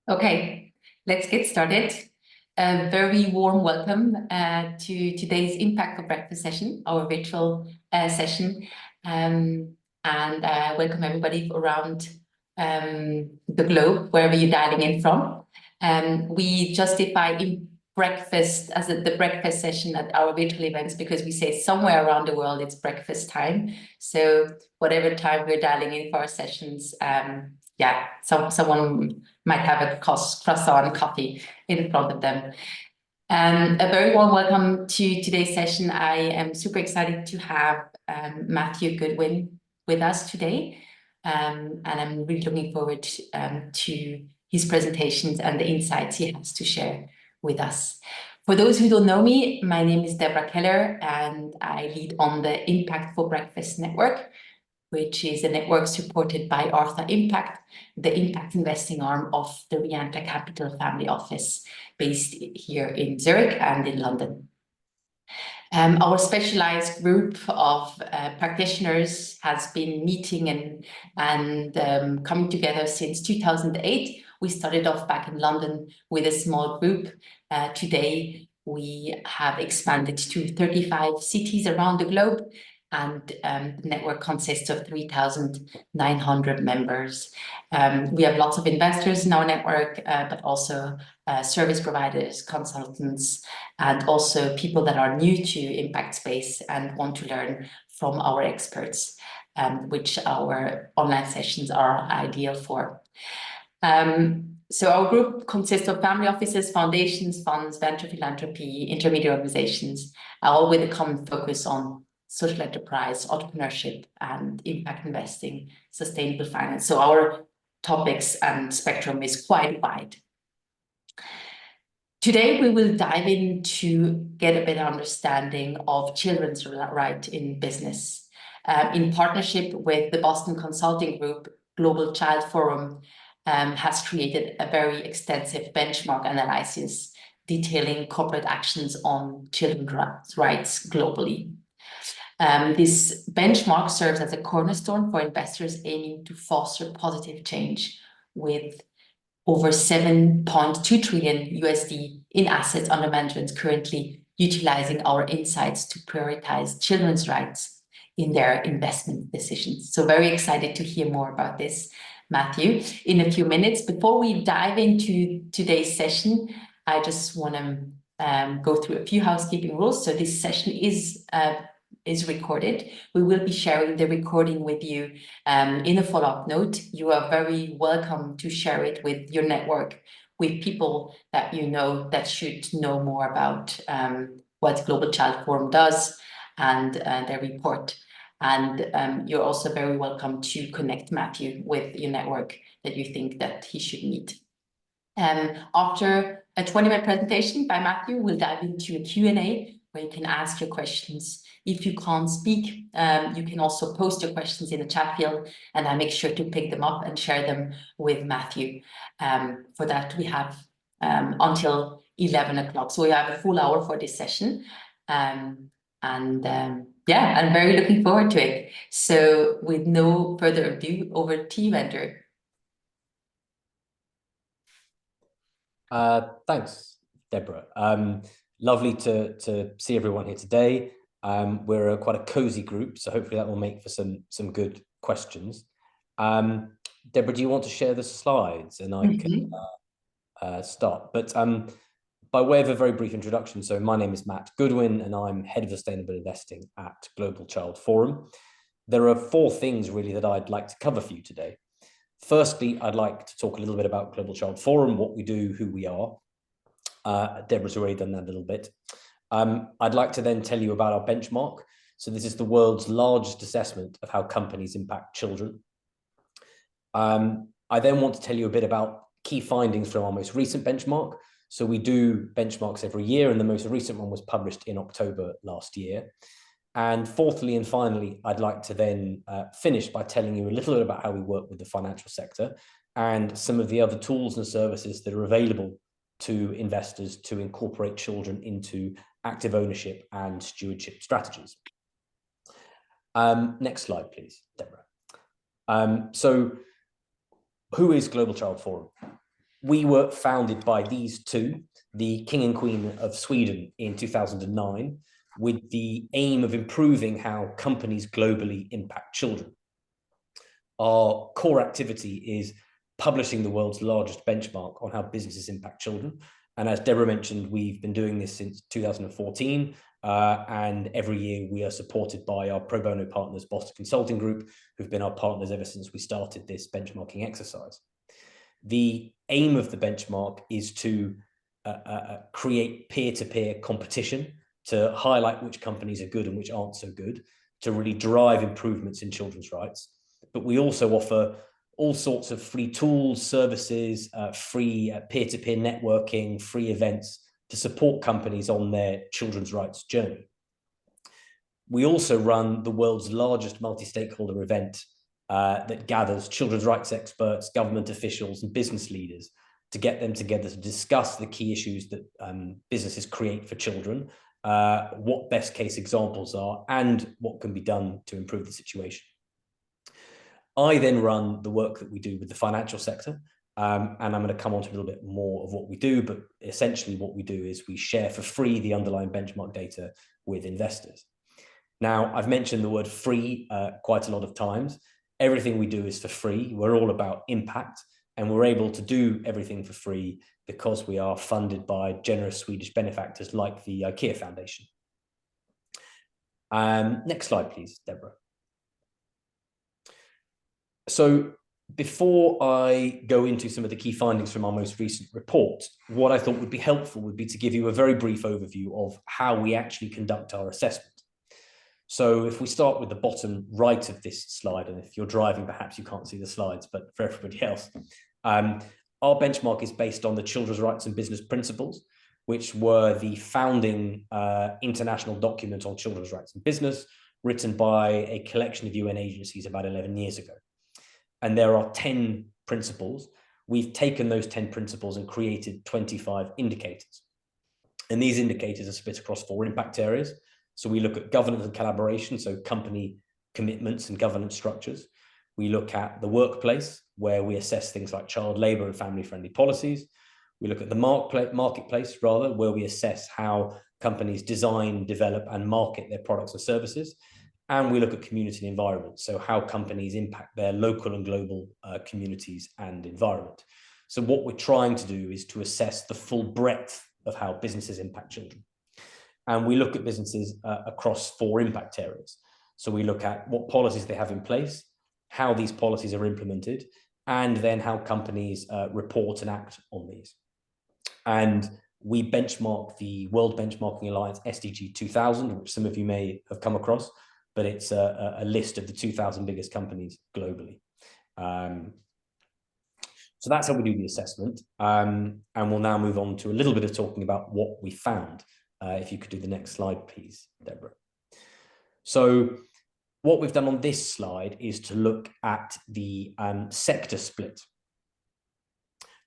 Okay, let's get started. A very warm welcome to today's Impact for Breakfast session, our virtual session, and welcome everybody around the globe, wherever you're dialing in from. We justify breakfast as the breakfast session at our virtual events because we say somewhere around the world it's breakfast time. So whatever time we're dialing in for our sessions, someone might have a croissant coffee in front of them. A very warm welcome to today's session. I am super excited to have Matthew Goodwin with us today. And I'm really looking forward to his presentations and the insights he has to share with us. For those who don't know me, my name is Deborah Keller, and I lead on the Impact for Breakfast network, which is a network supported by Artha Impact, the impact investing arm of the Rianta Capital Family Office, based here in Zurich and in London. Our specialized group of practitioners has been meeting and coming together since 2008. We started off back in London with a small group. Today, we have expanded to 35 cities around the globe, and the network consists of 3,900 members. We have lots of investors in our network, but also service providers, consultants, and also people that are new to impact space and want to learn from our experts, which our online sessions are ideal for. So our group consists of family offices, foundations, funds, venture philanthropy, intermediate organizations, all with a common focus on social enterprise, entrepreneurship, and impact investing, sustainable finance. So our topics and spectrum is quite wide. Today, we will dive in to get a better understanding of children's right in business. In partnership with the Boston Consulting Group, Global Child Forum has created a very extensive benchmark analysis detailing corporate actions on children's rights globally. This benchmark serves as a cornerstone for investors aiming to foster positive change, with over 7.2 trillion USD in assets under management currently utilizing our insights to prioritize children's rights in their investment decisions. So very excited to hear more about this, Matthew, in a few minutes. Before we dive into today's session, I just want to go through a few housekeeping rules. So this session is recorded. We will be sharing the recording with you in a follow-up note. You are very welcome to share it with your network, with people that you know that should know more about what Global Child Forum does and their report. And you're also very welcome to connect Matthew with your network that you think that he should meet. After a 20-minute presentation by Matthew, we'll dive into a Q&A where you can ask your questions. If you can't speak, you can also post your questions in the chat field, and I make sure to pick them up and share them with Matthew. For that, we have until 11 o'clock. So we have a full hour for this session. Yeah, I'm very looking forward to it. So with no further ado, over to you, Andrew. Thanks, Deborah. Lovely to see everyone here today. We're quite a cozy group, so hopefully that will make for some good questions. Deborah, do you want to share the slides and I can start? But by way of a very brief introduction, so my name is Matt Goodwin and I'm Head of Sustainable Investing at Global Child Forum. There are four things really that I'd like to cover for you today. Firstly, I'd like to talk a little bit about Global Child Forum, what we do, who we are. Deborah's already done that a little bit. I'd like to then tell you about our benchmark. So this is the world's largest assessment of how companies impact children. I then want to tell you a bit about key findings from our most recent benchmark. So we do benchmarks every year, and the most recent one was published in October last year. And fourthly and finally, I'd like to then finish by telling you a little bit about how we work with the financial sector and some of the other tools and services that are available to investors to incorporate children into active ownership and stewardship strategies. Next slide, please, Deborah. So who is Global Child Forum? we were founded by these two, the King and Queen of Sweden in 2009, with the aim of improving how companies globally impact children. Our core activity is publishing the world's largest benchmark on how businesses impact children. And as Deborah mentioned, we've been doing this since 2014. And every year we are supported by our pro bono partners, Boston Consulting Group, who've been our partners ever since we started this benchmarking exercise. The aim of the benchmark is to create peer-to-peer competition, to highlight which companies are good and which aren't so good, to really drive improvements in children's rights. But we also offer all sorts of free tools, services, free peer-to-peer networking, free events to support companies on their children's rights journey. We also run the world's largest multi-stakeholder event that gathers children's rights experts, government officials, and business leaders to get them together to discuss the key issues that businesses create for children, what best case examples are, and what can be done to improve the situation. I then run the work that we do with the financial sector, and I'm going to come on to a little bit more of what we do, but essentially what we do is we share for free the underlying benchmark data with investors. Now, I've mentioned the word free quite a lot of times. Everything we do is for free. We're all about impact, and we're able to do everything for free because we are funded by generous Swedish benefactors like the IKEA Foundation. Next slide, please, Deborah. So before I go into some of the key findings from our most recent report, what I thought would be helpful would be to give you a very brief overview of how we actually conduct our assessment. So if we start with the bottom right of this slide, and if you're driving, perhaps you can't see the slides, but for everybody else, our benchmark is based on the Children's Rights and Business Principles, which were the founding international document on children's rights and business, written by a collection of UN agencies about 11 years ago. And there are 10 principles. We've taken those 10 principles and created 25 indicators. And these indicators are split across 4 impact areas. So we look at governance and collaboration, so company commitments and governance structures. We look at the workplace, where we assess things like child labor and family-friendly policies. We look at the marketplace, rather, where we assess how companies design, develop, and market their products and services. And we look at community and environment, so how companies impact their local and global communities and environment. So what we're trying to do is to assess the full breadth of how businesses impact children. And we look at businesses across 4 impact areas. So we look at what policies they have in place, how these policies are implemented, and then how companies report and act on these. And we benchmark the World Benchmarking Alliance SDG 2000, which some of you may have come across, but it's a list of the 2,000 biggest companies globally. So that's how we do the assessment. And we'll now move on to a little bit of talking about what we found. If you could do the next slide, please, Deborah. So what we've done on this slide is to look at the sector split.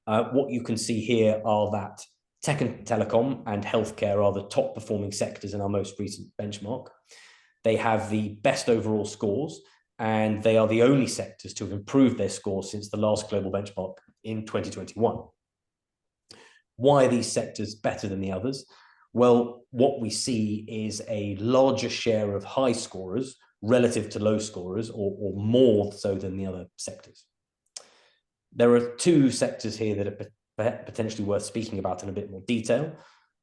What you can see here are that tech and telecom and healthcare are the top performing sectors in our most recent benchmark. They have the best overall scores, and they are the only sectors to have improved their scores since the last global benchmark in 2021. Why are these sectors better than the others? Well, what we see is a larger share of high scorers relative to low scorers, or more so than the other sectors. There are 2 sectors here that are potentially worth speaking about in a bit more detail.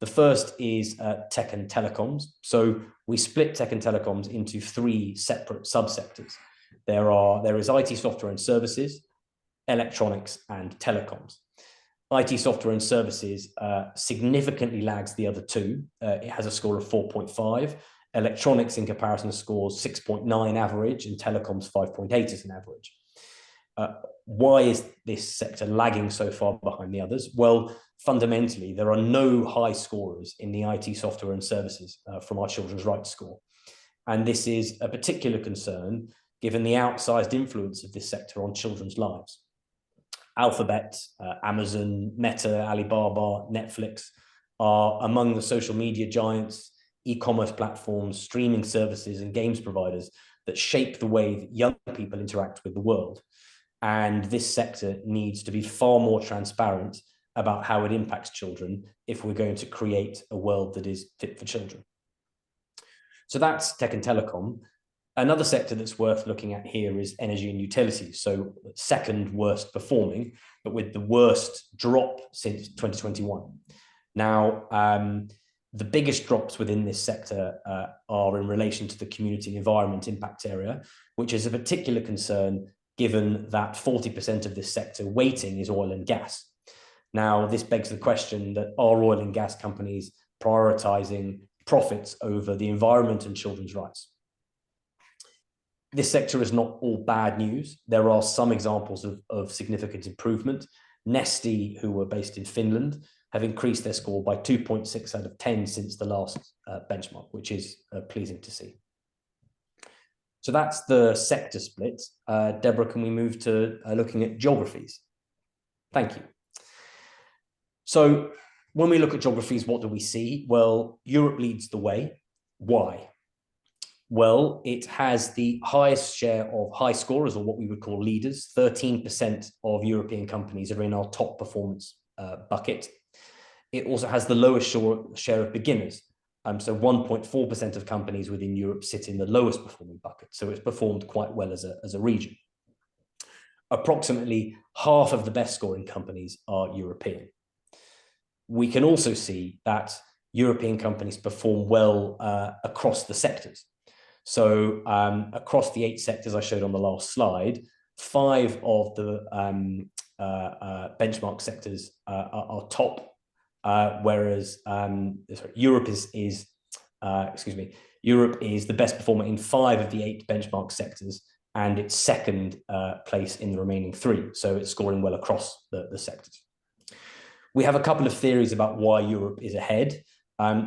The first is tech and telecoms. So we split tech and telecoms into 3 separate subsectors. There is IT software and services, electronics, and telecoms. IT software and services significantly lags the other 2. It has a score of 4.5. Electronics in comparison scores 6.9 average, and telecoms 5.8 as an average. Why is this sector lagging so far behind the others? Well, fundamentally, there are no high scorers in the IT software and services from our children's rights score. And this is a particular concern given the outsized influence of this sector on children's lives. Alphabet, Amazon, Meta, Alibaba, Netflix are among the social media giants, e-commerce platforms, streaming services, and games providers that shape the way that young people interact with the world. And this sector needs to be far more transparent about how it impacts children if we're going to create a world that is fit for children. So that's tech and telecom. Another sector that's worth looking at here is energy and utilities. So second worst performing, but with the worst drop since 2021. Now, the biggest drops within this sector are in relation to the community environment impact area, which is a particular concern given that 40% of this sector weighting is oil and gas. Now, this begs the question that are oil and gas companies prioritizing profits over the environment and children's rights? This sector is not all bad news. There are some examples of significant improvement. Neste, who were based in Finland, have increased their score by 2.6 out of 10 since the last benchmark, which is pleasing to see. So that's the sector split. Deborah, can we move to looking at geographies? Thank you. So when we look at geographies, what do we see? Well, Europe leads the way. Why? Well, it has the highest share of high scorers, or what we would call leaders. 13% of European companies are in our top performance bucket. It also has the lowest share of beginners. So 1.4% of companies within Europe sit in the lowest performing bucket. So it's performed quite well as a region. Approximately half of the best scoring companies are European. We can also see that European companies perform well across the sectors. So across the 8 sectors I showed on the last slide, 5 of the benchmark sectors are top, whereas Europe is the best performer in 5 of the 8 benchmark sectors, and it's second place in the remaining 3. So it's scoring well across the sectors. We have a couple of theories about why Europe is ahead.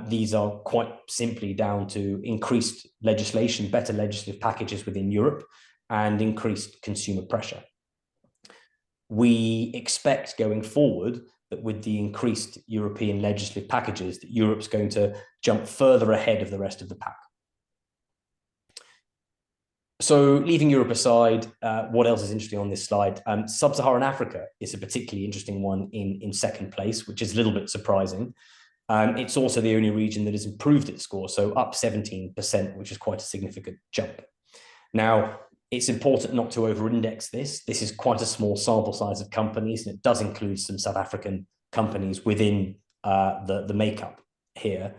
These are quite simply down to increased legislation, better legislative packages within Europe, and increased consumer pressure. We expect going forward that with the increased European legislative packages, that Europe's going to jump further ahead of the rest of the pack. So leaving Europe aside, what else is interesting on this slide? Sub-Saharan Africa is a particularly interesting one in second place, which is a little bit surprising. It's also the only region that has improved its score, so up 17%, which is quite a significant jump. Now, it's important not to over-index this. This is quite a small sample size of companies, and it does include some South African companies within the makeup here.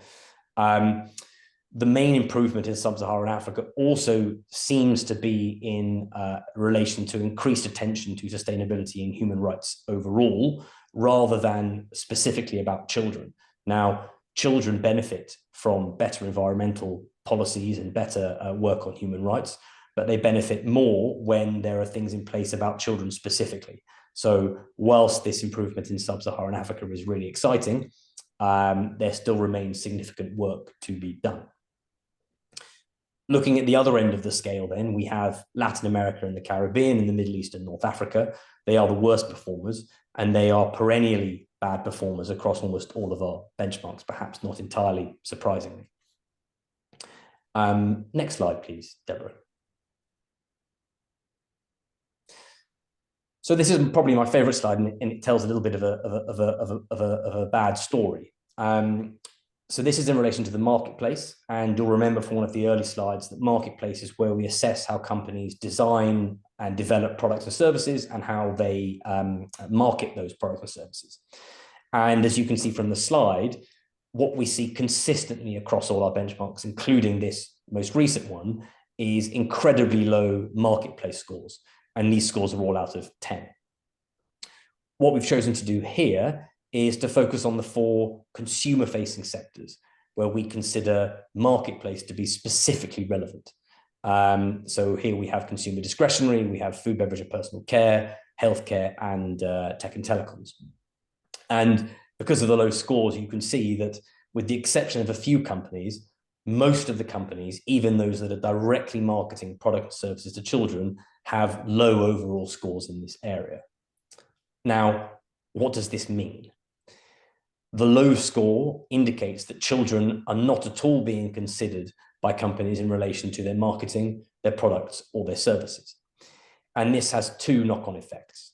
The main improvement in Sub-Saharan Africa also seems to be in relation to increased attention to sustainability and human rights overall, rather than specifically about children. Now, children benefit from better environmental policies and better work on human rights, but they benefit more when there are things in place about children specifically. So whilst this improvement in Sub-Saharan Africa is really exciting, there still remains significant work to be done. Looking at the other end of the scale then, we have Latin America and the Caribbean and the Middle East and North Africa. They are the worst performers, and they are perennially bad performers across almost all of our benchmarks, perhaps not entirely surprisingly. Next slide, please, Deborah. So this is probably my favorite slide, and it tells a little bit of a bad story. So this is in relation to the marketplace, and you'll remember from one of the early slides that marketplace is where we assess how companies design and develop products and services and how they market those products and services. And as you can see from the slide, what we see consistently across all our benchmarks, including this most recent one, is incredibly low marketplace scores. And these scores are all out of 10. What we've chosen to do here is to focus on the 4 consumer-facing sectors where we consider marketplace to be specifically relevant. So here we have consumer discretionary, we have food, beverage and personal care, healthcare, and tech and telecoms. And because of the low scores, you can see that with the exception of a few companies, most of the companies, even those that are directly marketing products and services to children, have low overall scores in this area. Now, what does this mean? The low score indicates that children are not at all being considered by companies in relation to their marketing, their products, or their services. And this has two knock-on effects.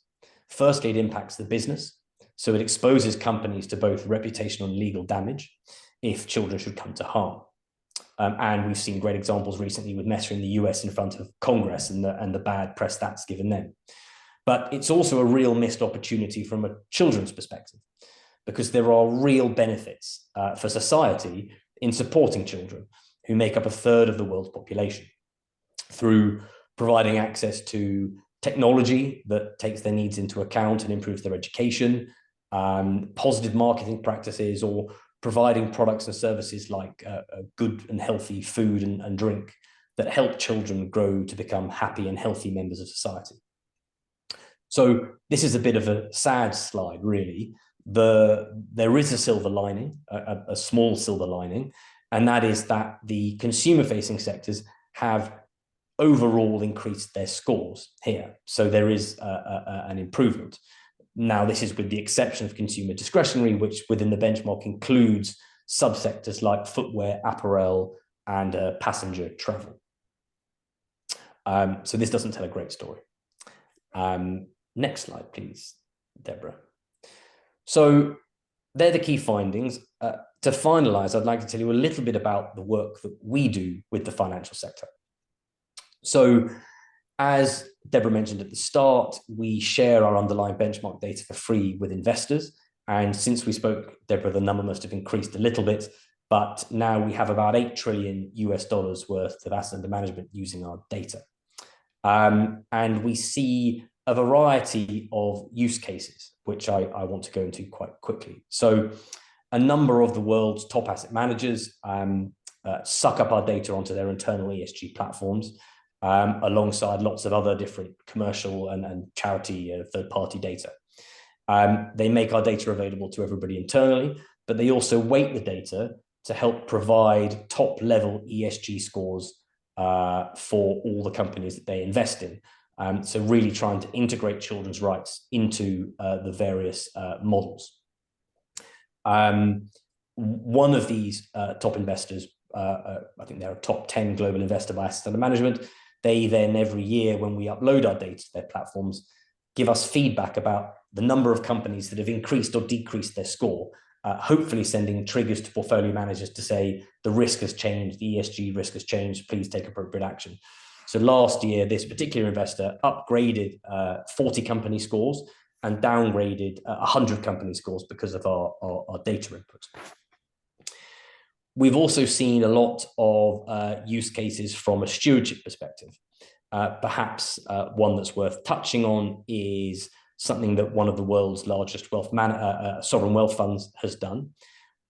Firstly, it impacts the business. So it exposes companies to both reputational and legal damage if children should come to harm. And we've seen great examples recently with Meta in the US in front of Congress and the bad press that's given them. But it's also a real missed opportunity from a children's perspective, because there are real benefits for society in supporting children who make up a third of the world's population through providing access to technology that takes their needs into account and improves their education, positive marketing practices, or providing products and services like good and healthy food and drink that help children grow to become happy and healthy members of society. So this is a bit of a sad slide, really. There is a silver lining, a small silver lining, and that is that the consumer-facing sectors have overall increased their scores here. So there is an improvement. Now, this is with the exception of consumer discretionary, which within the benchmark includes subsectors like footwear, apparel, and passenger travel. So this doesn't tell a great story. Next slide, please, Deborah. So they're the key findings. To finalize, I'd like to tell you a little bit about the work that we do with the financial sector. So as Deborah mentioned at the start, we share our underlying benchmark data for free with investors. And since we spoke, Deborah, the number must have increased a little bit, but now we have about $8 trillion worth of assets under management using our data. And we see a variety of use cases, which I want to go into quite quickly. So a number of the world's top asset managers suck up our data onto their internal ESG platforms, alongside lots of other different commercial and charity third-party data. They make our data available to everybody internally, but they also weight the data to help provide top-level ESG scores for all the companies that they invest in. So really trying to integrate children's rights into the various models. One of these top investors, I think they're a top 10 global investor by assets under management. They then every year when we upload our data to their platforms, give us feedback about the number of companies that have increased or decreased their score, hopefully sending triggers to portfolio managers to say the risk has changed, the ESG risk has changed, please take appropriate action. So last year, this particular investor upgraded 40 company scores and downgraded 100 company scores because of our data input. We've also seen a lot of use cases from a stewardship perspective. Perhaps one that's worth touching on is something that one of the world's largest sovereign wealth funds has done.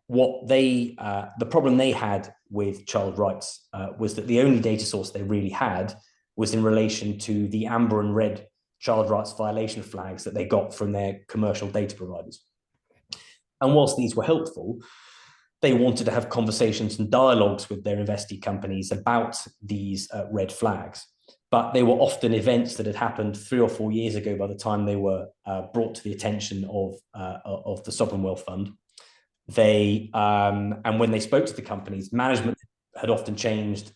The problem they had with child rights was that the only data source they really had was in relation to the amber and red child rights violation flags that they got from their commercial data providers. And whilst these were helpful, they wanted to have conversations and dialogues with their investee companies about these red flags. But they were often events that had happened 3 or 4 years ago by the time they were brought to the attention of the sovereign wealth fund. And when they spoke to the companies, management had often changed,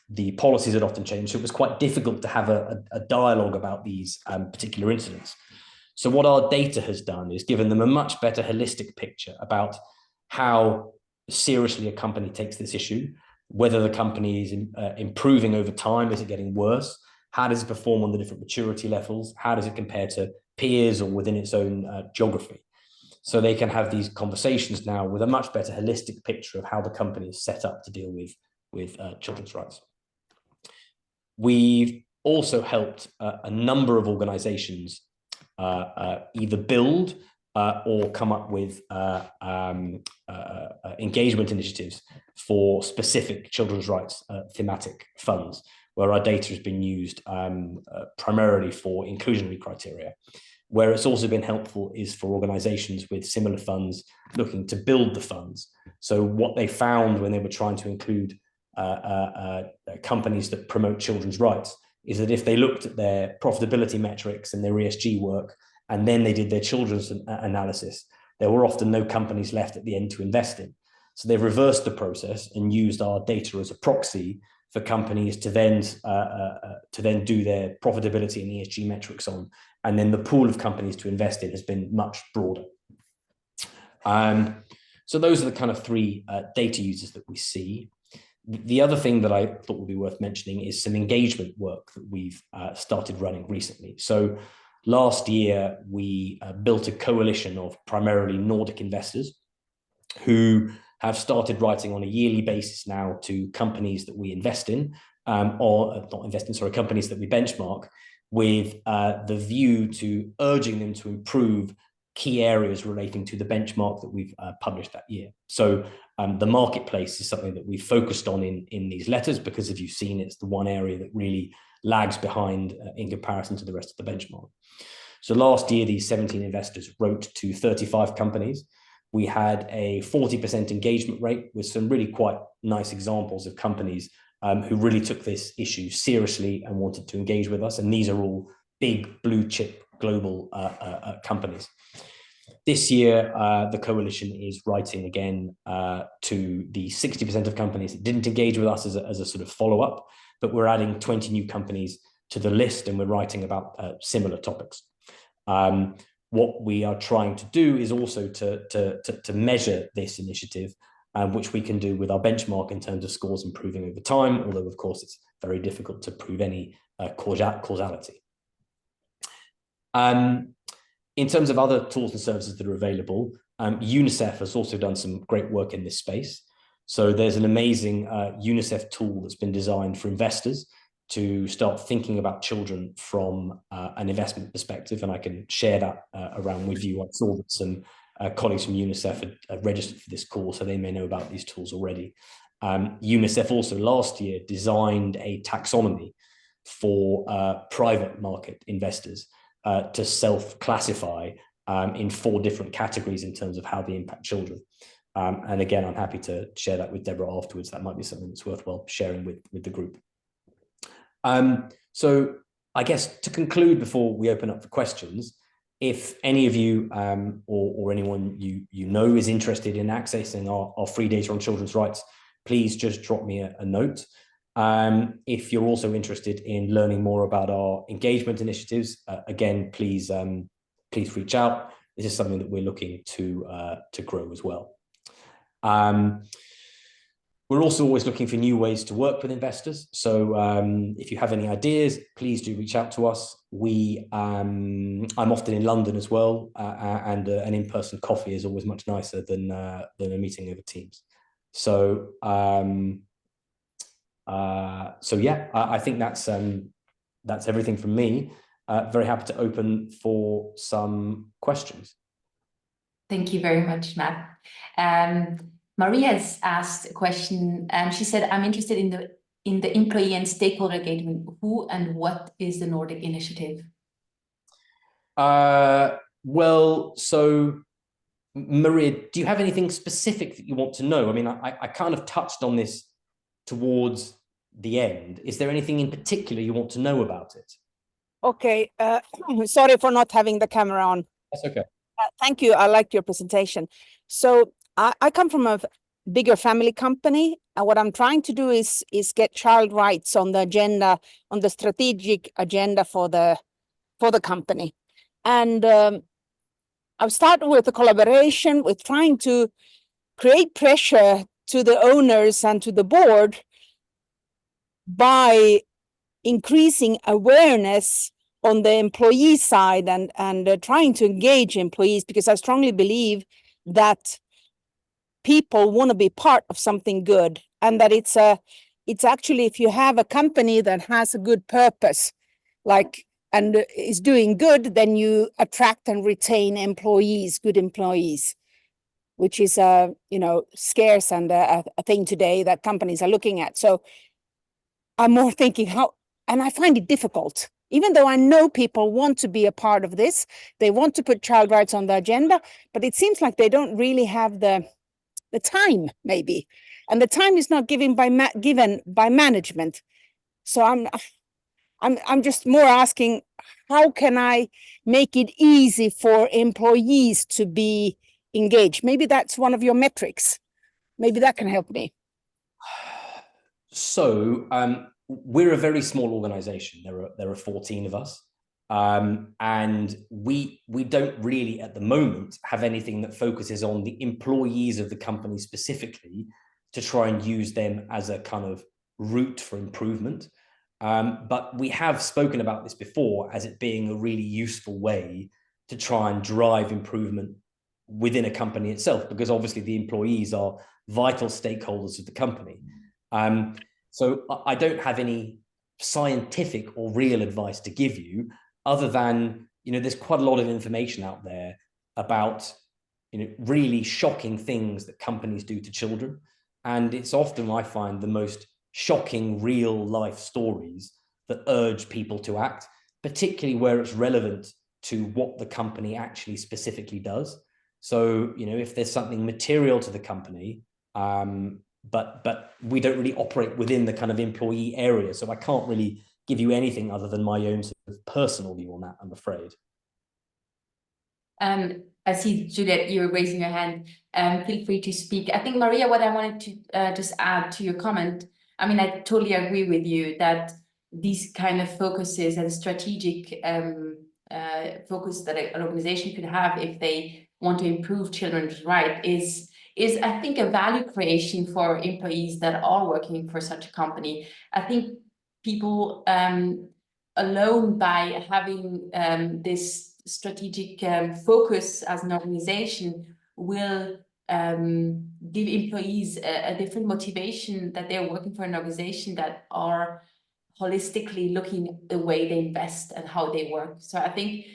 the policies had often changed. So it was quite difficult to have a dialogue about these particular incidents. So what our data has done is given them a much better holistic picture about how seriously a company takes this issue, whether the company is improving over time, is it getting worse? How does it perform on the different maturity levels? How does it compare to peers or within its own geography? So they can have these conversations now with a much better holistic picture of how the company is set up to deal with children's rights. We've also helped a number of organizations either build or come up with engagement initiatives for specific children's rights thematic funds, where our data has been used primarily for inclusionary criteria. Where it's also been helpful is for organizations with similar funds looking to build the funds. So what they found when they were trying to include companies that promote children's rights is that if they looked at their profitability metrics and their ESG work, and then they did their children's analysis, there were often no companies left at the end to invest in. So they've reversed the process and used our data as a proxy for companies to then do their profitability and ESG metrics on, and then the pool of companies to invest in has been much broader. So those are the kind of three data users that we see. The other thing that I thought would be worth mentioning is some engagement work that we've started running recently. So last year, we built a coalition of primarily Nordic investors who have started writing on a yearly basis now to companies that we invest in, or not invest in, sorry, companies that we benchmark, with the view to urging them to improve key areas relating to the benchmark that we've published that year. So the marketplace is something that we've focused on in these letters, because as you've seen, it's the one area that really lags behind in comparison to the rest of the benchmark. So last year, these 17 investors wrote to 35 companies. We had a 40% engagement rate with some really quite nice examples of companies who really took this issue seriously and wanted to engage with us. And these are all big blue chip global companies. This year, the coalition is writing again to the 60% of companies that didn't engage with us as a sort of follow-up, but we're adding 20 new companies to the list, and we're writing about similar topics. What we are trying to do is also to measure this initiative, which we can do with our benchmark in terms of scores improving over time, although of course it's very difficult to prove any causality. In terms of other tools and services that are available, UNICEF has also done some great work in this space. So there's an amazing UNICEF tool that's been designed for investors to start thinking about children from an investment perspective, and I can share that around with you. I saw that some colleagues from UNICEF had registered for this call, so they may know about these tools already. UNICEF also last year designed a taxonomy for private market investors to self-classify in 4 different categories in terms of how they impact children. And again, I'm happy to share that with Deborah afterwards. That might be something that's worthwhile sharing with the group. So I guess to conclude before we open up for questions, if any of you or anyone you know is interested in accessing our free data on children's rights, please just drop me a note. If you're also interested in learning more about our engagement initiatives, again, please reach out. This is something that we're looking to grow as well. We're also always looking for new ways to work with investors. So if you have any ideas, please do reach out to us. I'm often in London as well, and an in-person coffee is always much nicer than a meeting over Teams. So yeah, I think that's everything from me. Very happy to open for some questions. Thank you very much, Matt. Maria's asked a question. She said, "I'm interested in the employee and stakeholder engagement. Who and what is the Nordic initiative?" Well, so Maria, do you have anything specific that you want to know? I mean, I kind of touched on this towards the end. Is there anything in particular you want to know about it? Okay, sorry for not having the camera on. That's okay. Thank you. I liked your presentation. So I come from a bigger family company, and what I'm trying to do is get child rights on the agenda, on the strategic agenda for the company. And I've started with a collaboration with trying to create pressure to the owners and to the board by increasing awareness on the employee side and trying to engage employees, because I strongly believe that people want to be part of something good, and that it's actually, if you have a company that has a good purpose, and is doing good, then you attract and retain employees, good employees, which is scarce and a thing today that companies are looking at. So I'm more thinking and I find it difficult, even though I know people want to be a part of this, they want to put child rights on the agenda, but it seems like they don't really have the time, maybe, and the time is not given by management. So I'm just more asking, how can I make it easy for employees to be engaged? Maybe that's one of your metrics. Maybe that can help me. So we're a very small organization. There are 14 of us. And we don't really at the moment have anything that focuses on the employees of the company specifically to try and use them as a kind of route for improvement. But we have spoken about this before as it being a really useful way to try and drive improvement within a company itself, because obviously the employees are vital stakeholders of the company. So I don't have any scientific or real advice to give you, other than, there's quite a lot of information out there about, really shocking things that companies do to children. And it's often, I find, the most shocking real life stories that urge people to act, particularly where it's relevant to what the company actually specifically does. So, if there's something material to the company, but we don't really operate within the kind of employee area. So I can't really give you anything other than my own sort of personal view on that, I'm afraid. I see, Juliet, you're raising your hand. Feel free to speak. I think, Maria, what I wanted to just add to your comment, I mean, I totally agree with you that these kind of focuses and strategic focus that an organization could have if they want to improve children's rights is I think a value creation for employees that are working for such a company. I think people alone by having this strategic focus as an organization will give employees a different motivation that they're working for an organization that are holistically looking at the way they invest and how they work. So I think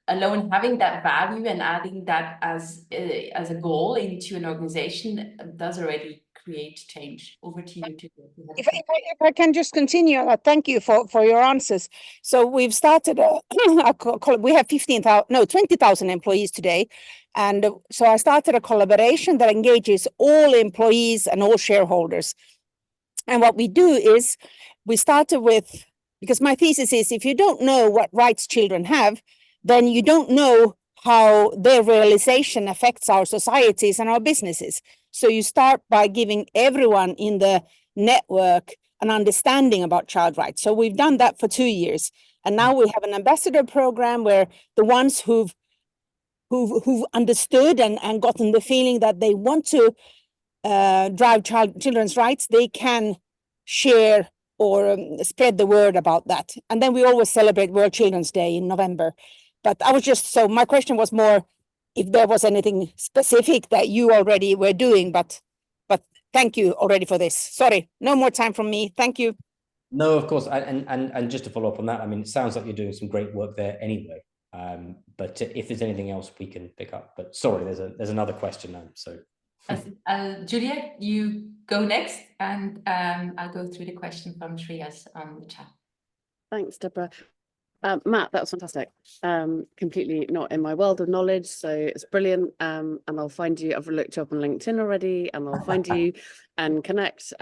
alone having that value and adding that as a goal into an organization does already create change. Over to you. If I can just continue, thank you for your answers. So we've started we have 20,000 employees today. And so I started a collaboration that engages all employees and all shareholders. And what we do is we started with, because my thesis is if you don't know what rights children have, then you don't know how their realization affects our societies and our businesses. So you start by giving everyone in the network an understanding about child rights. So we've done that for 2 years. And now we have an ambassador program where the ones who've understood and gotten the feeling that they want to drive children's rights, they can share or spread the word about that. And then we always celebrate World Children's Day in November. But so my question was more if there was anything specific that you already were doing, but thank you already for this. Sorry, no more time from me. Thank you. No, of course. And just to follow up on that, I mean, it sounds like you're doing some great work there anyway. But if there's anything else we can pick up, but sorry, there's another question now. So Juliet, you go next, and I'll go through the question from Shreyas on the chat. Thanks, Deborah. Matt, that was fantastic. Completely not in my world of knowledge, so it's brilliant. And I'll find you. I've looked you up on LinkedIn already, and I'll find you and connect.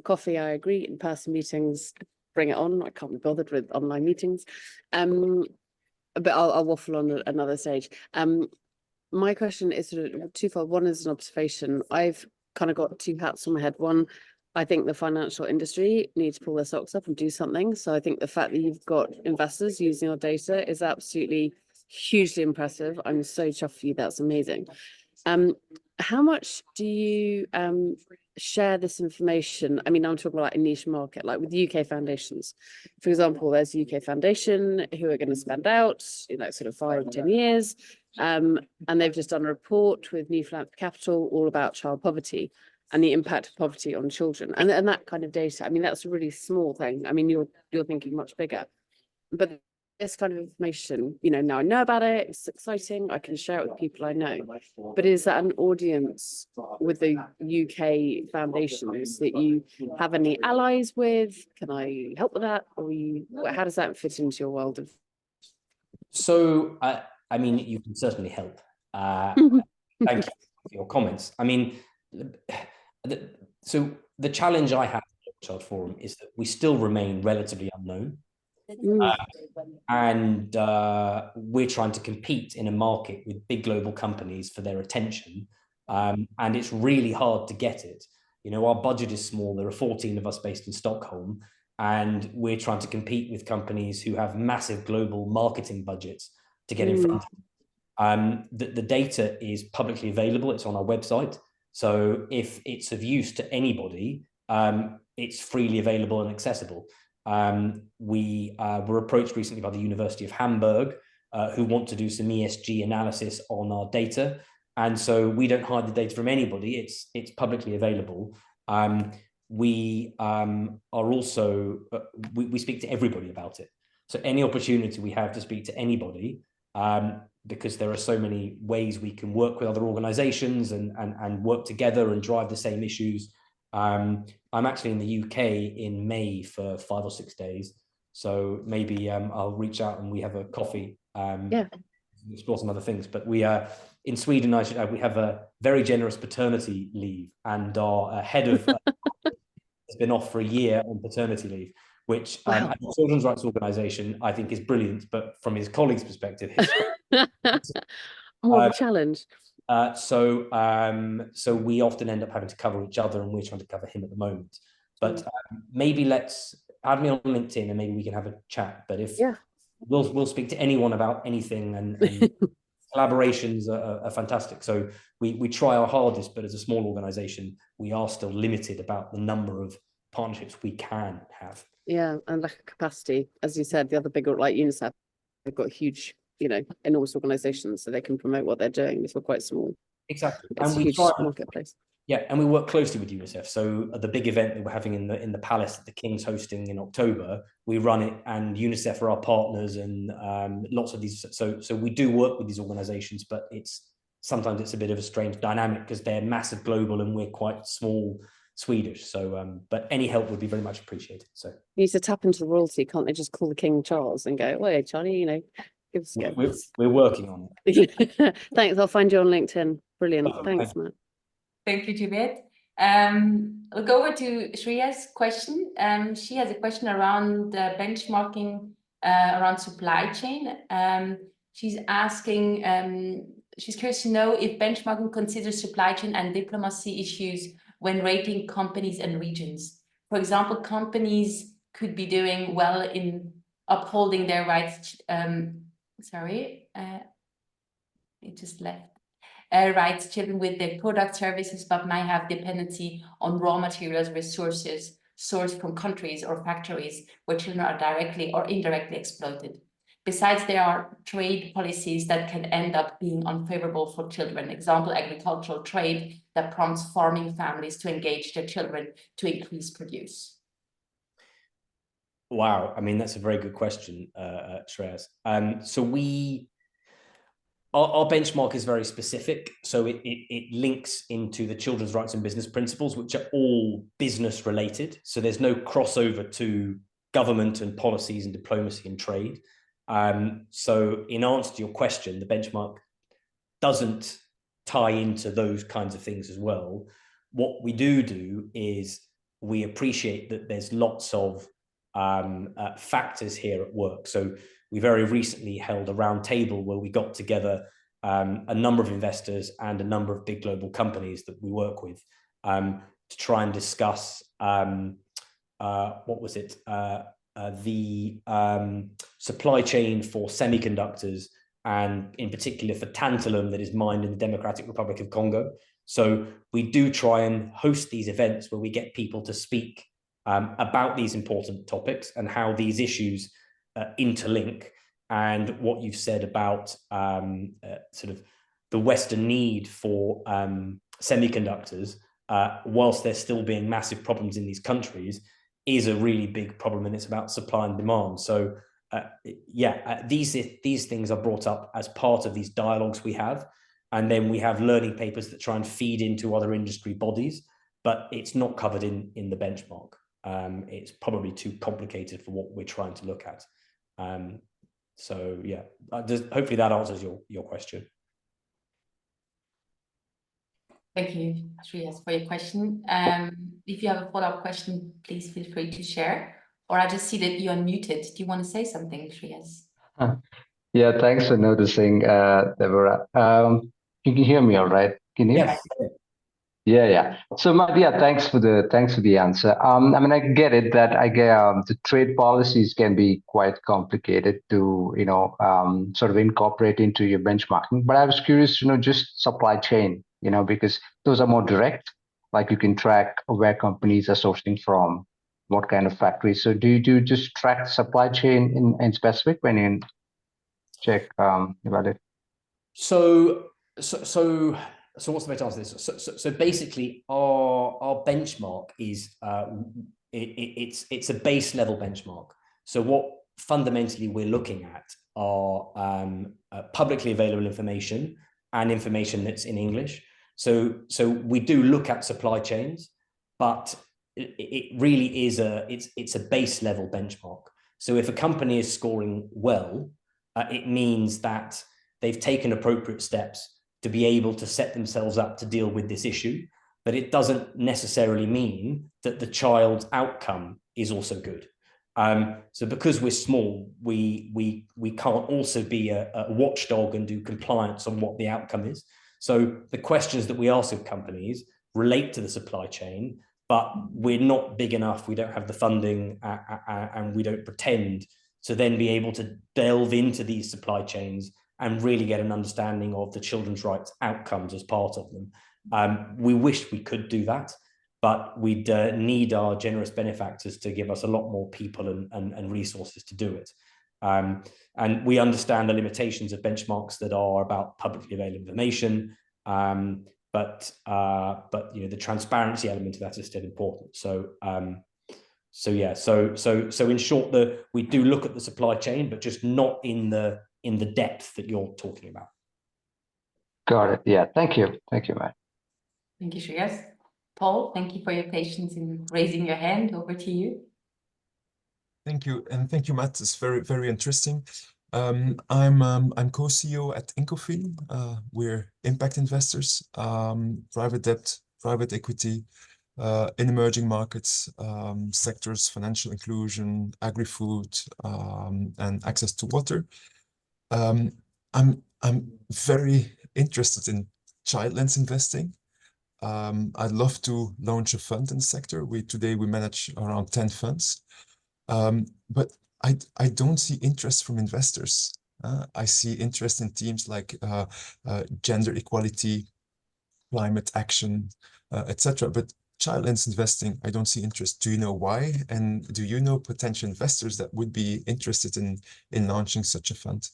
Coffee, I agree. In-person meetings, bring it on. I can't be bothered with online meetings. But I'll waffle on another stage. My question is sort of twofold. One is an observation. I've kind of got two hats on my head. One, I think the financial industry needs to pull their socks up and do something. So I think the fact that you've got investors using your data is absolutely hugely impressive. I'm so chuffed for you. That's amazing. How much do you share this information? I mean, I'm talking about a niche market, like with UK foundations. For example, there's a UK foundation who are going to spend out, sort of 5-10 years. And they've just done a report with New Philanthropy Capital all about child poverty and the impact of poverty on children, and that kind of data. I mean, that's a really small thing. I mean, you're thinking much bigger, but this kind of information, now I know about it. It's exciting. I can share it with people I know. But is that an audience with the UK foundations that you have any allies with? Can I help with that, or how does that fit into your world of? So I mean, you can certainly help. Thank you for your comments. I mean. So the challenge I have at the Child Forum is that we still remain relatively unknown, and we're trying to compete in a market with big global companies for their attention, and it's really hard to get it. You know, our budget is small. There are 14 of us based in Stockholm, and we're trying to compete with companies who have massive global marketing budgets to get in front of. The data is publicly available. It's on our website. So if it's of use to anybody, it's freely available and accessible. We were approached recently by the University of Hamburg, who want to do some ESG analysis on our data. And so we don't hide the data from anybody. It's publicly available. We are also, we speak to everybody about it. So any opportunity we have to speak to anybody, because there are so many ways we can work with other organizations and work together and drive the same issues. I'm actually in the UK in May for 5 or 6 days. So maybe I'll reach out and we have a coffee. Explore some other things. But we are in Sweden. We have a very generous paternity leave, and our head of has been off for a year on paternity leave, which wow. as a children's rights organization, I think is brilliant. But from his colleagues' perspective, it's more of a challenge. So we often end up having to cover each other, and we're trying to cover him at the moment. But maybe let's add me on LinkedIn, and maybe we can have a chat. But if we'll speak to anyone about anything, and collaborations are fantastic. So we try our hardest, but as a small organization, we are still limited about the number of partnerships we can have. Yeah, and lack of capacity, as you said. The other big, like UNICEF, they've got huge, enormous organizations, so they can promote what they're doing. If we're quite small, exactly, it's and a huge marketplace. Yeah, and we work closely with UNICEF. So the big event that we're having in the Palace that the King's hosting in October, we run it, and UNICEF are our partners, and lots of these. So we do work with these organisations, but sometimes it's a bit of a strange dynamic because they're massive global and we're quite small Swedish. So, but any help would be very much appreciated. So you need to tap into the royalty. Can't they just call the King Charles and go, "Wait, Charlie, give us a go." We're working on it. Thanks. I'll find you on LinkedIn. Brilliant. Thanks, Matt. Thank you, Juliet. We'll go over to Shreya's question. She has a question around benchmarking around supply chain. She's asking, she's curious to know if benchmarking considers supply chain and diplomacy issues when rating companies and regions. For example, companies could be doing well in upholding their rights. It just left. Rights children with their product services, but might have dependency on raw materials, resources sourced from countries or factories where children are directly or indirectly exploited. Besides, there are trade policies that can end up being unfavorable for children. Example, agricultural trade that prompts farming families to engage their children to increase produce. Wow, I mean, that's a very good question, Shreyas. So our benchmark is very specific. So it links into the Children's Rights and Business Principles, which are all business related. So there's no crossover to government and policies and diplomacy and trade. So in answer to your question, the benchmark doesn't tie into those kinds of things as well. What we do is we appreciate that there's lots of factors here at work. So we very recently held a round table where we got together a number of investors and a number of big global companies that we work with to try and discuss the supply chain for semiconductors, and in particular for tantalum that is mined in the Democratic Republic of Congo. So we do try and host these events where we get people to speak about these important topics and how these issues interlink, and what you've said about sort of the Western need for semiconductors, whilst there's still being massive problems in these countries, is a really big problem, and it's about supply and demand. So these things are brought up as part of these dialogues we have, and then we have learning papers that try and feed into other industry bodies, but it's not covered in the benchmark. It's probably too complicated for what we're trying to look at. So yeah, hopefully that answers your question. Thank you, Shreyas, for your question. If you have a follow-up question, please feel free to share. Or I just see that you're unmuted. Do you want to say something, Shreyas? Yeah, thanks for noticing, Deborah. You can hear me all right? Can you? Yes. Yeah. So, yeah, thanks for the answer. I mean, I get it that I get the trade policies can be quite complicated to sort of incorporate into your benchmarking. But I was curious, just supply chain, because those are more direct. Like you can track where companies are sourcing from, what kind of factories. So, do you just track supply chain in specific when you check about it? So what's the best answer to this? So basically, our benchmark is it's a base level benchmark. So what fundamentally we're looking at are publicly available information and information that's in English. So we do look at supply chains, but it really is it's a base level benchmark. So if a company is scoring well, it means that they've taken appropriate steps to be able to set themselves up to deal with this issue, but it doesn't necessarily mean that the child's outcome is also good. So because we're small, we can't also be a watchdog and do compliance on what the outcome is. So the questions that we ask of companies relate to the supply chain, but we're not big enough, we don't have the funding, and we don't pretend to then be able to delve into these supply chains and really get an understanding of the children's rights outcomes as part of them. We wish we could do that, but we'd need our generous benefactors to give us a lot more people and resources to do it. And we understand the limitations of benchmarks that are about publicly available information, but the transparency element of that is still important. So in short, we do look at the supply chain, but just not in the depth that you're talking about. Got it. Yeah. Thank you, Matt. Thank you, Shreyas. Paul, thank you for your patience in raising your hand. Over to you. Thank you, and thank you, Matt. It's very, very interesting. I'm co-CEO at Incofin. We're impact investors, private debt, private equity, in emerging markets, sectors, financial inclusion, agri-food, and access to water. I'm very interested in childless investing. I'd love to launch a fund in the sector. Today we manage around 10 funds, but I don't see interest from investors. I see interest in themes like gender equality, climate action, etc. But childless investing, I don't see interest. Do you know why? And do you know potential investors that would be interested in launching such a fund?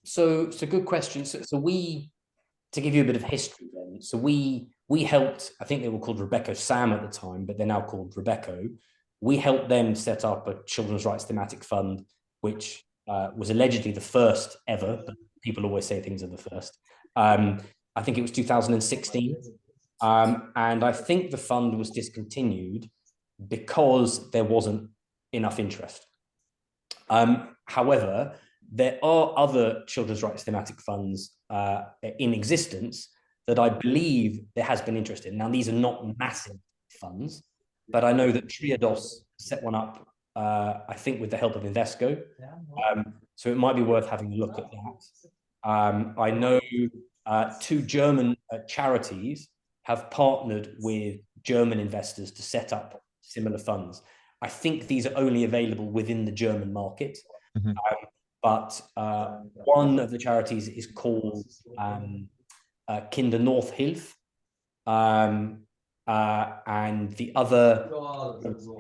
So good question. So we, to give you a bit of history then, so we helped, I think they were called Rebecca Sam at the time, but they're now called Rebecca. We helped them set up a children's rights thematic fund, which was allegedly the first ever, but people always say things are the first. I think it was 2016. And I think the fund was discontinued because there wasn't enough interest. However, there are other children's rights thematic funds in existence that I believe there has been interest in. Now, these are not massive funds, but I know that Triodos set one up, I think with the help of Invesco. So it might be worth having a look at that. I know two German charities have partnered with German investors to set up similar funds. I think these are only available within the German market. Mm-hmm. But one of the charities is called Kinder Northhilfe, and the other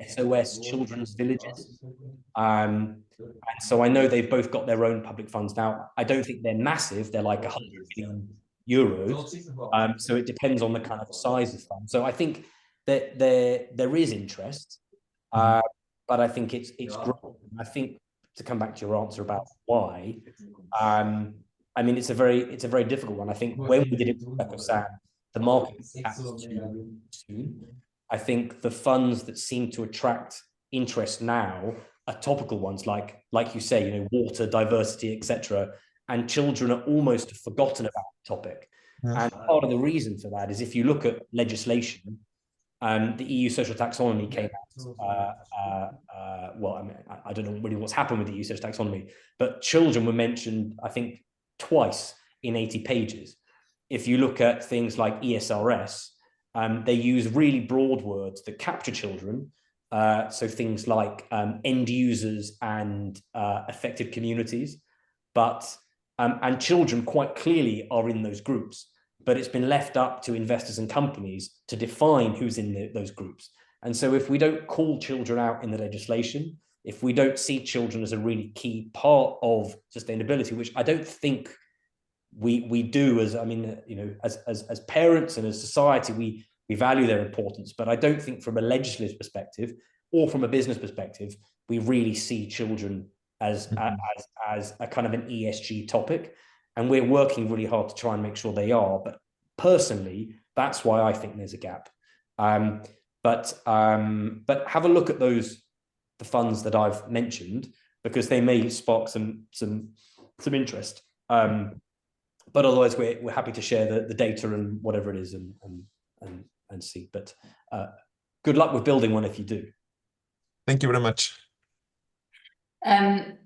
SOS Children's Villages. And so I know they've both got their own public funds now. I don't think they're massive. They're like 100 million euros. So it depends on the kind of size of the fund. So I think that there is interest, but I think it's growing. I think, to come back to your answer about why, I mean, it's a very difficult one. I think when we did it with Rebecca Sam, the market was too soon. I think the funds that seem to attract interest now are topical ones, like you say, water, diversity, etc. And children are almost forgotten about the topic. Yeah. And part of the reason for that is if you look at legislation, the EU social taxonomy came out. Well, I mean, I don't know really what's happened with the EU social taxonomy, but children were mentioned, I think, twice in 80 pages. if you look at things like ESRS, they use really broad words that capture children. So things like end users and affected communities, but and children quite clearly are in those groups, but it's been left up to investors and companies to define who's in those groups. And so if we don't call children out in the legislation, if we don't see children as a really key part of sustainability, which I don't think we do, as I mean, you know, as parents and as society, we value their importance, but I don't think from a legislative perspective or from a business perspective, we really see children as a kind of an ESG topic. And we're working really hard to try and make sure they are. But personally, that's why I think there's a gap. But have a look at the funds that I've mentioned, because they may spark some interest. But otherwise, we're happy to share the data and whatever it is and see. But good luck with building one if you do. Thank you very much. Matt,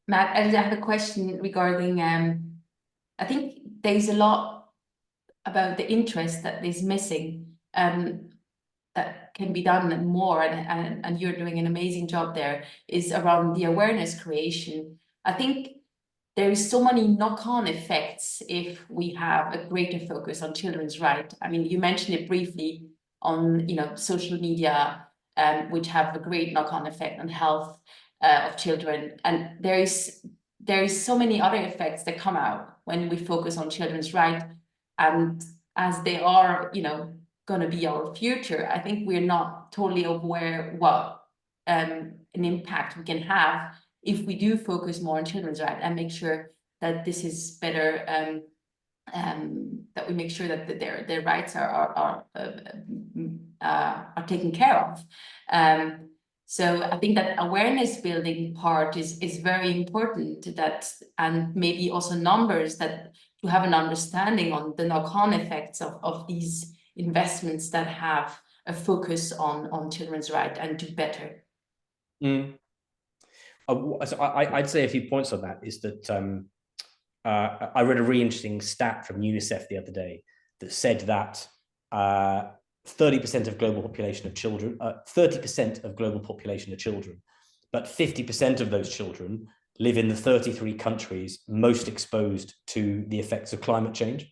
I have a question regarding, I think there's a lot about the interest that is missing, that can be done more, and you're doing an amazing job there, is around the awareness creation. I think there is so many knock-on effects if we have a greater focus on children's rights. I mean, you mentioned it briefly on, you know, social media, which have a great knock-on effect on health of children. And there is so many other effects that come out when we focus on children's rights. And as they are, you know, going to be our future, I think we're not totally aware what an impact we can have if we do focus more on children's rights and make sure that this is better, that we make sure that their rights are taken care of. So I think that awareness building part is very important, that, and maybe also numbers, that to have an understanding on the knock-on effects of these investments that have a focus on children's rights and do better. So I'd say a few points on that is that I read a really interesting stat from UNICEF the other day that said that 30% of global population of children, 30% of global population are children, but 50% of those children live in the 33 countries most exposed to the effects of climate change.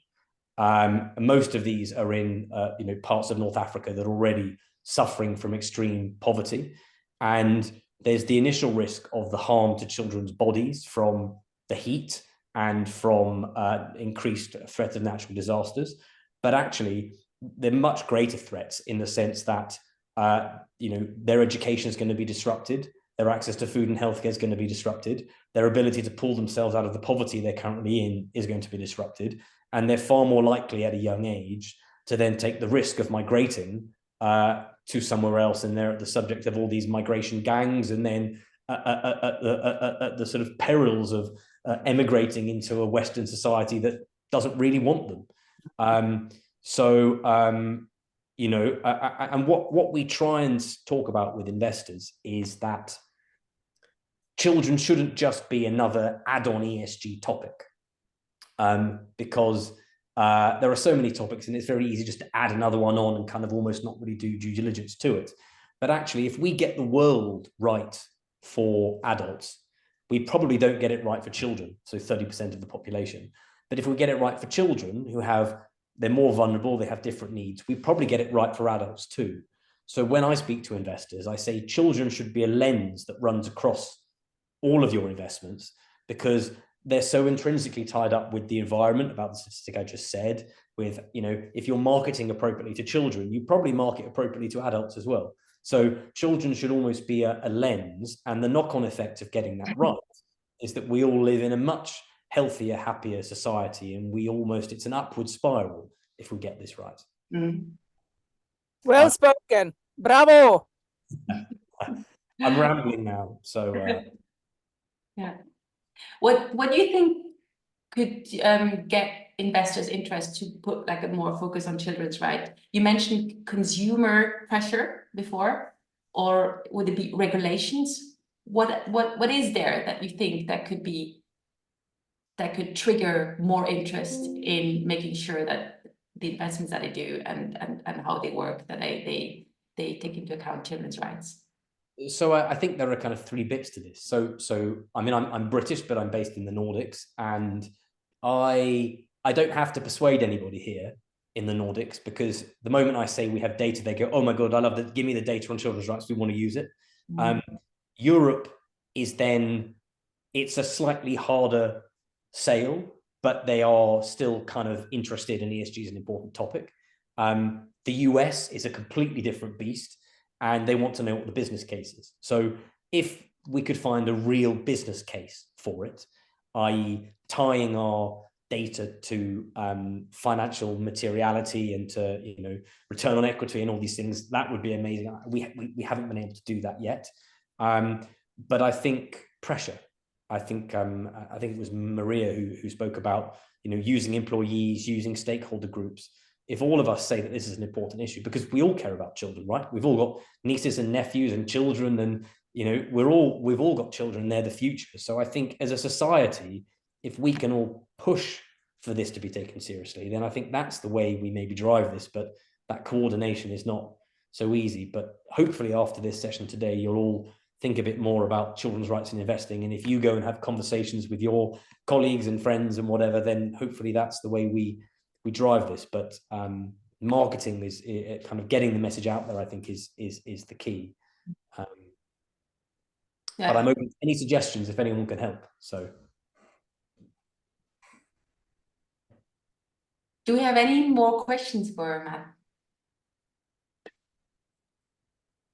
Most of these are in you know, parts of North Africa that are already suffering from extreme poverty, and there's the initial risk of the harm to children's bodies from the heat and from increased threat of natural disasters. But actually, they're much greater threats in the sense that you know, their education is going to be disrupted, their access to food and healthcare is going to be disrupted, their ability to pull themselves out of the poverty they're currently in is going to be disrupted, and they're far more likely at a young age to then take the risk of migrating to somewhere else, and they're at the subject of all these migration gangs, and then at the sort of perils of emigrating into a Western society that doesn't really want them. You know, and what we try and talk about with investors is that children shouldn't just be another add-on ESG topic, because there are so many topics and it's very easy just to add another one on and kind of almost not really do due diligence to it. But actually, if we get the world right for adults, we probably don't get it right for children, so 30% of the population. But if we get it right for children they're more vulnerable, they have different needs, we probably get it right for adults too. So when I speak to investors, I say children should be a lens that runs across all of your investments, because they're so intrinsically tied up with the environment, about the statistic I just said, with, you know, if you're marketing appropriately to children, you probably market appropriately to adults as well. So children should almost be a lens, and the knock-on effect of getting that right is that we all live in a much healthier, happier society, and it's an upward spiral if we get this right. Well spoken. Bravo. I'm rambling now, so yeah. What do you think could get investors' interest to put like a more focus on children's rights? You mentioned consumer pressure before, or would it be regulations? What is there that you think that could be that could trigger more interest in making sure that the investments that they do and how they work, that they take into account children's rights? So I think there are kind of three bits to this. So I mean, I'm British, but I'm based in the Nordics, and I don't have to persuade anybody here in the Nordics, because the moment I say we have data, they go, oh my God, I love that. Give me the data on children's rights. We want to use it. Europe is then, it's a slightly harder sale, but they are still kind of interested, and ESG is an important topic. The US is a completely different beast, and they want to know what the business case is. So if we could find a real business case for it, i.e. tying our data to financial materiality and to, you know, return on equity and all these things, that would be amazing. We haven't been able to do that yet. But I think pressure. I think it was Maria who spoke about, you know, using employees, using stakeholder groups. If all of us say that this is an important issue, because we all care about children, right? We've all got nieces and nephews and children, and, you know, we've all got children, they're the future. So I think as a society, if we can all push for this to be taken seriously, then I think that's the way we maybe drive this. But that coordination is not so easy. But hopefully after this session today, you'll all think a bit more about children's rights in investing. And if you go and have conversations with your colleagues and friends and whatever, then hopefully that's the way we drive this. But marketing is kind of getting the message out there, I think is the key. But I'm open to any suggestions if anyone can help. So, do we have any more questions for Matt?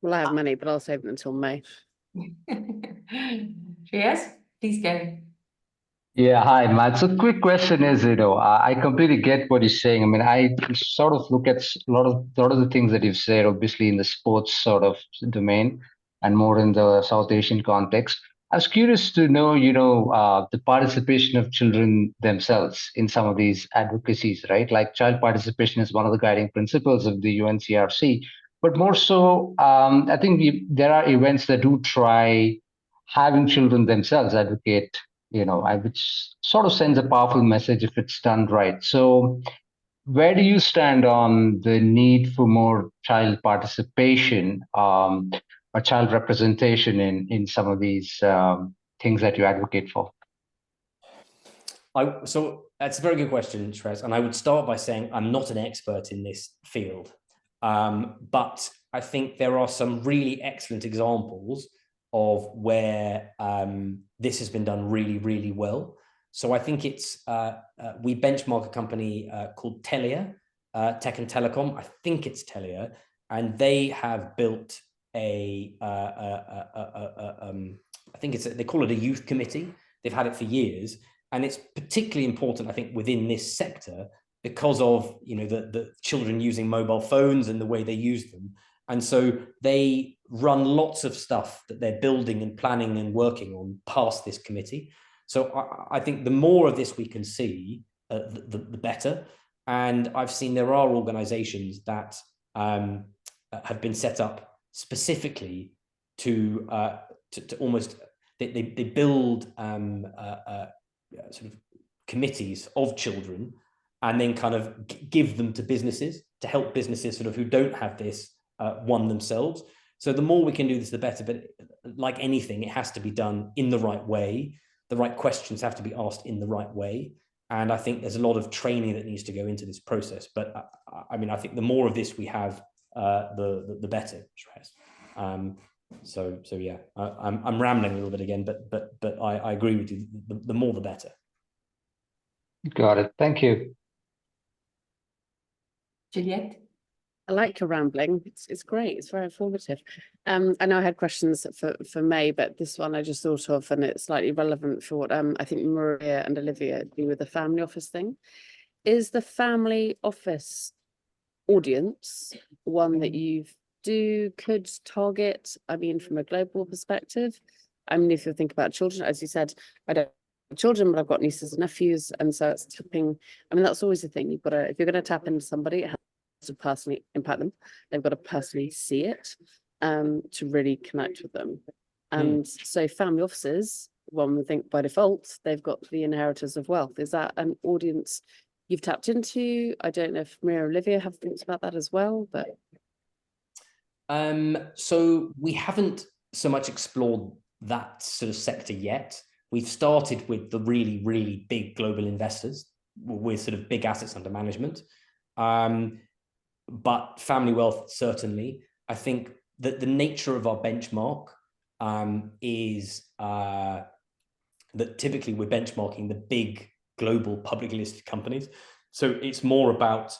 Well, I have many, but I'll save them until May. Yes, please go. Yeah, hi, Matt. So quick question is, I completely get what you're saying. I mean, I sort of look at a lot of the things that you've said, obviously in the sports sort of domain and more in the South Asian context. I was curious to know, the participation of children themselves in some of these advocacies, right? Like child participation is one of the guiding principles of the UNCRC, but more so, I think there are events that do try having children themselves advocate, which sort of sends a powerful message if it's done right. So where do you stand on the need for more child participation or child representation in some of these things that you advocate for? So that's a very good question, Shrez. And I would start by saying I'm not an expert in this field, but I think there are some really excellent examples of where this has been done really, really well. So I think it's, we benchmark a company called Telia, Tech and Telecom. I think it's Telia, and they have built I think they call it a youth committee. They've had it for years, and it's particularly important, I think, within this sector because of, the children using mobile phones and the way they use them. And so they run lots of stuff that they're building and planning and working on past this committee. So I think the more of this we can see, the better. And I've seen there are organizations that have been set up specifically to almost, they build sort of committees of children and then kind of give them to businesses to help businesses sort of who don't have this one themselves. So the more we can do this, the better. But like anything, it has to be done in the right way. The right questions have to be asked in the right way. And I think there's a lot of training that needs to go into this process. But I mean, I think the more of this we have, the better. So yeah, I'm rambling a little bit again, but I agree with you. The more, the better. Got it. Thank you. Juliette? I like your rambling. It's great. It's very informative. I know I had questions for May, but this one I just thought of, and it's slightly relevant for what I think Maria and Olivia do with the family office thing. Is the family office audience one that you could target? I mean, from a global perspective. I mean, if you think about children, as you said, I don't have children, but I've got nieces and nephews, and so it's tapping. I mean, that's always the thing. You've got to, if you're going to tap into somebody, it has to personally impact them. They've got to personally see it to really connect with them. And so family offices one would think by default, they've got the inheritors of wealth. Is that an audience you've tapped into? I don't know if Maria or Olivia have thoughts about that as well, but. So we haven't so much explored that sort of sector yet. We've started with the really, really big global investors with sort of big assets under management. But family wealth, certainly. I think that the nature of our benchmark is that typically we're benchmarking the big global publicly listed companies. So it's more about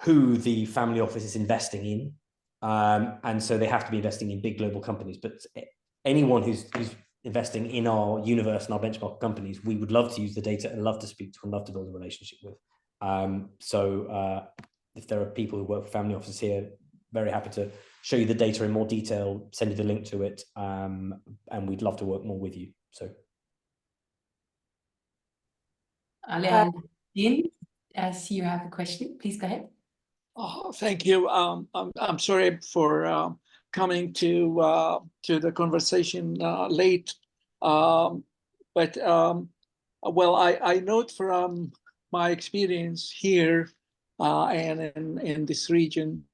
who the family office is investing in. And so they have to be investing in big global companies. But anyone who's investing in our universe and our benchmark companies, we would love to use the data and love to speak to and love to build a relationship with. If there are people who work for family offices here, very happy to show you the data in more detail, send you the link to it, and we'd love to work more with you. So, Dean, I see you have a question. Please go ahead. Oh, thank you. I'm sorry for coming to the conversation late, but well, I note from my experience here and in this region,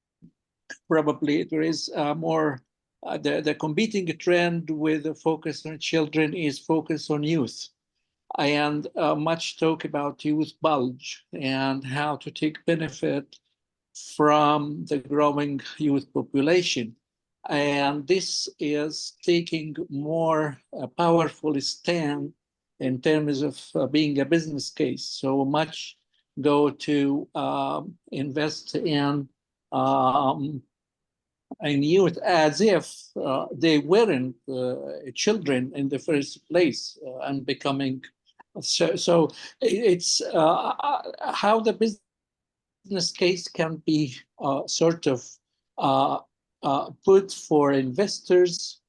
probably there is more the competing trend with the focus on children is focus on youth, and much talk about youth bulge and how to take benefit from the growing youth population. And this is taking more powerful stand in terms of being a business case. So much go to invest in youth as if they weren't children in the first place and becoming. So it's how the business case can be sort of put for investors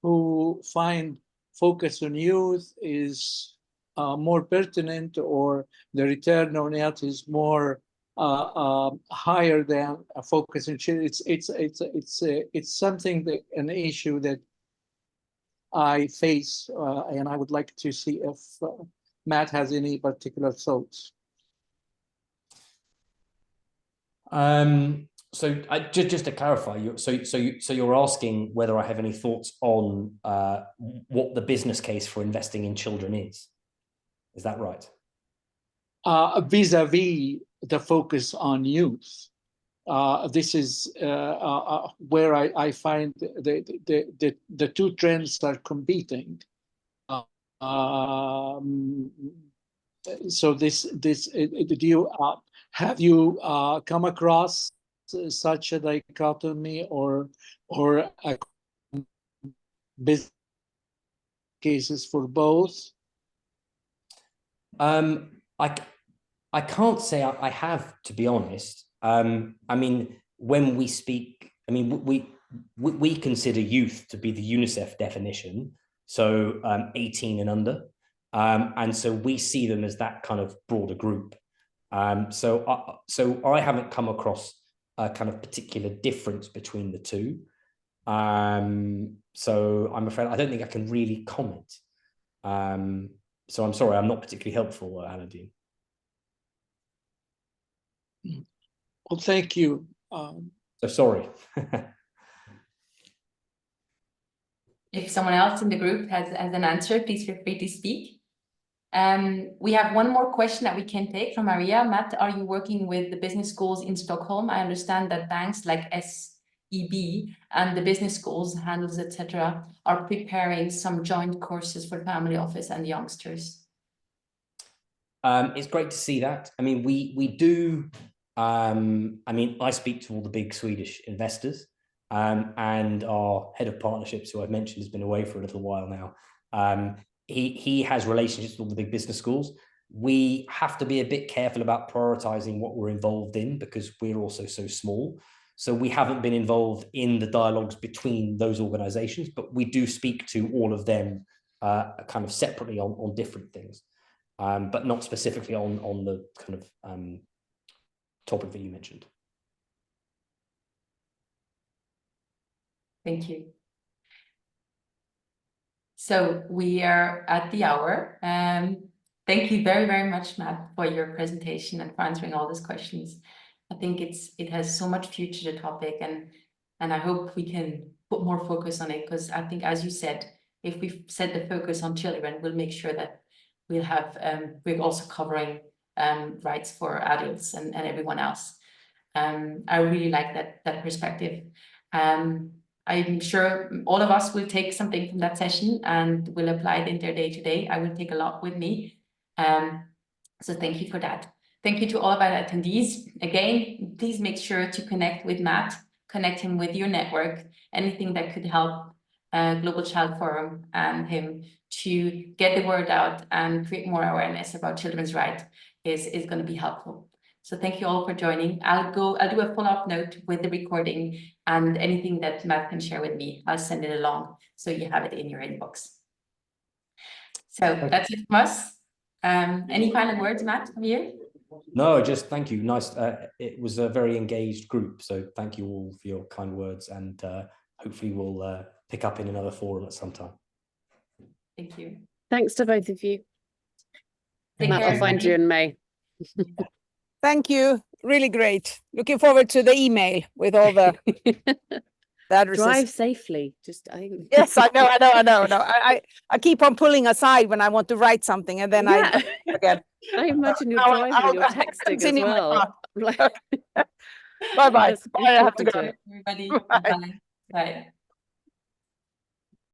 who find focus on youth is more pertinent, or the return on it is more higher than a focus on children. It's something that an issue that I face, and I would like to see if Matt has any particular thoughts. So just to clarify, so you're asking whether I have any thoughts on what the business case for investing in children is that right? Vis-a-vis the focus on youth, this is where I find the two trends are competing. So do you have you come across such a dichotomy or a business cases for both? I can't say I have, to be honest. I mean, when we speak, I mean, we consider youth to be the UNICEF definition, so 18 and under. And so we see them as that kind of broader group. So I haven't come across a kind of particular difference between the two. So I'm afraid I don't think I can really comment. So I'm sorry, I'm not particularly helpful, Aladeen. Well, thank you. So sorry. If someone else in the group has an answer, please feel free to speak. We have one more question that we can take from Maria. Matt, are you working with the business schools in Stockholm? I understand that banks like SEB and the business schools, handles, etc., are preparing some joint courses for family office and youngsters. It's great to see that. I mean, we do. I mean, I speak to all the big Swedish investors, and our head of partnerships, who I've mentioned, has been away for a little while now. He has relationships with all the big business schools. We have to be a bit careful about prioritizing what we're involved in because we're also so small. So we haven't been involved in the dialogues between those organizations, but we do speak to all of them kind of separately on different things, but not specifically on the kind of topic that you mentioned. Thank you. So we are at the hour. Thank you very, very much, Matt, for your presentation and for answering all these questions. I think it has so much future, the topic, and I hope we can put more focus on it, because I think, as you said, if we set the focus on children, we'll make sure that we'll have we're also covering rights for adults and everyone else. I really like that perspective. I'm sure all of us will take something from that session and will apply it in their day-to-day. I will take a lot with me. So thank you for that. Thank you to all of our attendees. Again, please make sure to connect with Matt, connect him with your network, anything that could help Global Child Forum and him to get the word out and create more awareness about children's rights is going to be helpful. So thank you all for joining. I'll do a follow-up note with the recording, and anything that Matt can share with me, I'll send it along so you have it in your inbox. So that's it from us. Any final words, Matt, from you? No, just thank you. Nice. It was a very engaged group, so thank you all for your kind words, and hopefully we'll pick up in another forum at some time. Thank you. Thanks to both of you. Take Matt, care, I'll find you in May. Thank you. Really great. Looking forward to the email with all the addresses. Drive safely. Just Yes, I know. I keep on pulling aside when I want to write something, and then yeah. I forget. I imagine you're I'll- driving, I'll you're texting as continue my well. thought. Like, Bye-bye. yes, good I have to talking go. to you. Everybody. Bye. Bye. Bye.